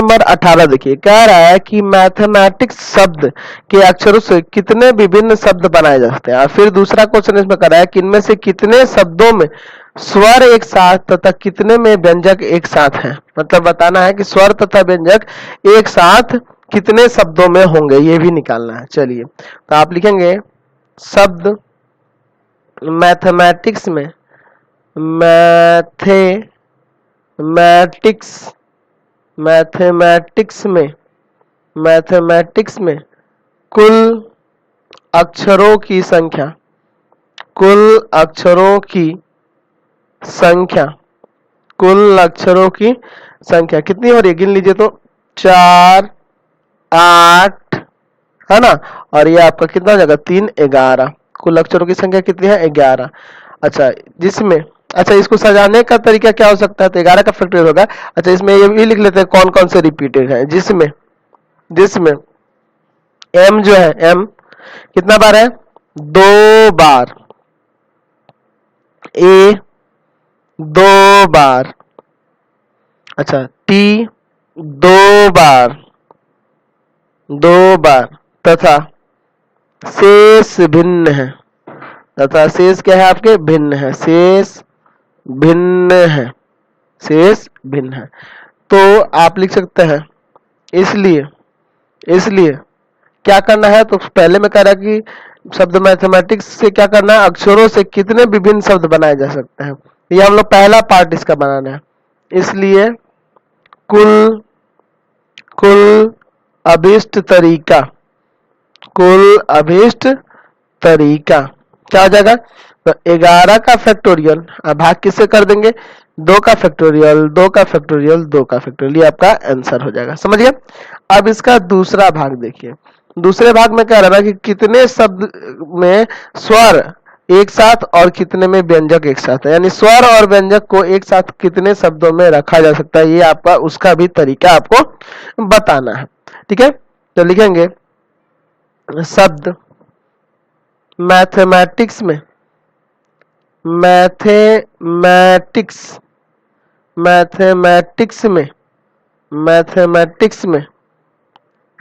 Number 18 देखिए, कह रहा है कि मैथमेटिक्स शब्द के अक्षरों से कितने विभिन्न शब्द बनाए जा सकते हैं। और फिर दूसरा क्वेश्चन इसमें कर रहा है कि इनमें से कितने शब्दों में स्वर एक साथ तथा कितने में व्यंजक एक साथ हैं। मतलब बताना है कि स्वर तथा व्यंजक एक साथ कितने शब्दों में होंगे, ये भी निकालना है। चलिए, तो आप लिखेंगे शब्द मैथमेटिक्स में, मैथमेटिक्स में कुल अक्षरों की संख्या कितनी हो रही है, गिन लीजिए तो 4, 8 है ना, और ये आपका कितना हो जाएगा 3, 11। कुल अक्षरों की संख्या कितनी है 11। अच्छा, जिसमें इसको सजाने का तरीका क्या हो सकता है, तो 11 का फैक्टोरियल होगा। अच्छा, इसमें ये भी लिख लेते हैं कौन कौन से रिपीटेड है, जिसमें m जो है, m कितना बार है 2 बार, a 2 बार, अच्छा t 2 बार, तथा शेष भिन्न है, शेष क्या है आपके भिन्न है, शेष भिन्न है। तो आप लिख सकते हैं इसलिए क्या करना है, तो पहले में कह रहा है कि शब्द मैथमेटिक्स से क्या करना है, अक्षरों से कितने विभिन्न शब्द बनाए जा सकते हैं। ये हम लोग पहला पार्ट इसका बनाना है। इसलिए कुल अभीष्ट तरीका क्या हो जाएगा, तो 11 का फैक्टोरियल, भाग किससे कर देंगे 2 का फैक्टोरियल, ये आपका आंसर हो जाएगा। समझ गए। अब इसका दूसरा भाग देखिए। दूसरे भाग में क्या रहा है कि कितने शब्द में स्वर एक साथ और कितने में व्यंजक एक साथ है, यानी स्वर और व्यंजक को एक साथ कितने शब्दों में रखा जा सकता है, ये आपका उसका भी तरीका आपको बताना है। ठीक है, तो लिखेंगे शब्द मैथमेटिक्स में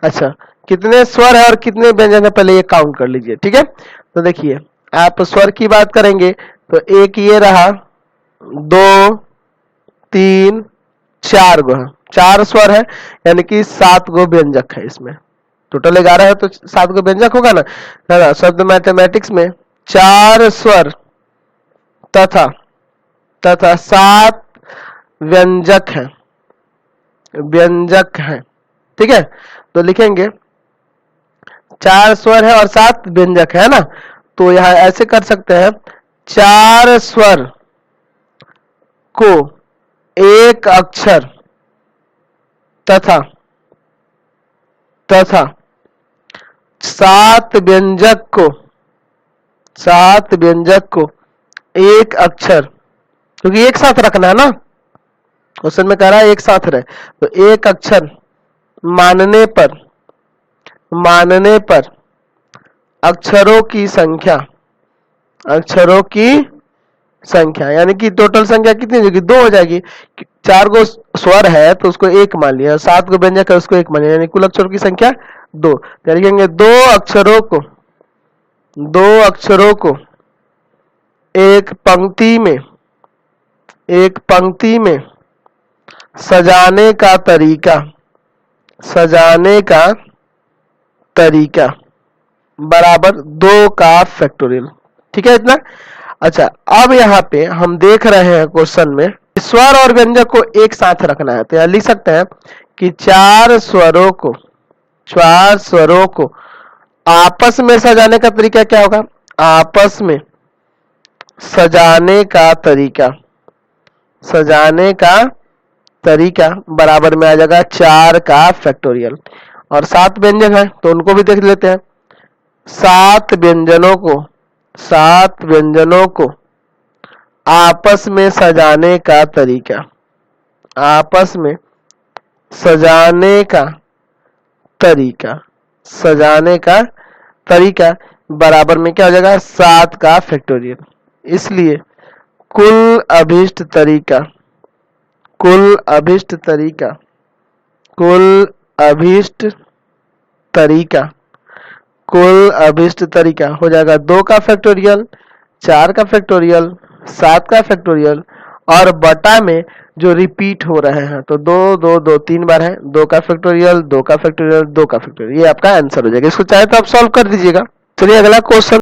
अच्छा कितने स्वर है और कितने व्यंजन है, पहले ये काउंट कर लीजिए। ठीक है, तो देखिए आप स्वर की बात करेंगे तो एक ये रहा, 2, 3, 4 गो है, 4 स्वर है, यानी कि 7 गो व्यंजक है। इसमें टोटल 11 है तो 7 गो व्यंजक होगा ना। शब्द मैथमेटिक्स में 4 स्वर तथा 7 व्यंजक है। ठीक है, तो लिखेंगे 4 स्वर है और 7 व्यंजक है ना, तो यहां ऐसे कर सकते हैं 4 स्वर को एक अक्षर तथा 7 व्यंजक को एक अक्षर, क्योंकि एक साथ रखना है ना, क्वेश्चन में कह रहा है एक साथ रहे, तो एक अक्षर मानने पर अक्षरों की संख्या, यानी कि टोटल संख्या कितनी हो जाएगी 2 हो जाएगी। 4 गो स्वर है तो उसको 1 मान लिया, 7 गो व्यंजक है उसको 1 मान लिया, यानी कुल अक्षरों की संख्या 2। तो लिखेंगे 2 अक्षरों को एक पंक्ति में सजाने का तरीका बराबर 2 का फैक्टोरियल। ठीक है इतना। अच्छा, अब यहाँ पे हम देख रहे हैं क्वेश्चन में स्वर और व्यंजक को एक साथ रखना है, तो यहाँ लिख सकते हैं कि 4 स्वरों को आपस में सजाने का तरीका क्या होगा, आपस में सजाने का तरीका बराबर में आ जाएगा 4 का फैक्टोरियल। और 7 व्यंजन है तो उनको भी देख लेते हैं। 7 व्यंजनों को आपस में सजाने का तरीका बराबर में क्या हो जाएगा 7 का फैक्टोरियल। इसलिए कुल अभीष्ट तरीका कुल अभीष्ट तरीका, कुल अभीष्ट तरीका हो जाएगा 2 का फैक्टोरियल, 4 का फैक्टोरियल, 7 का फैक्टोरियल और बटा में जो रिपीट हो रहे हैं, तो 2 2 2 3 बार है, 2 का फैक्टोरियल, 2 का फैक्टोरियल, 2 का फैक्टोरियल, ये आपका आंसर हो जाएगा। इसको चाहे तो आप सॉल्व कर दीजिएगा। चलिए अगला क्वेश्चन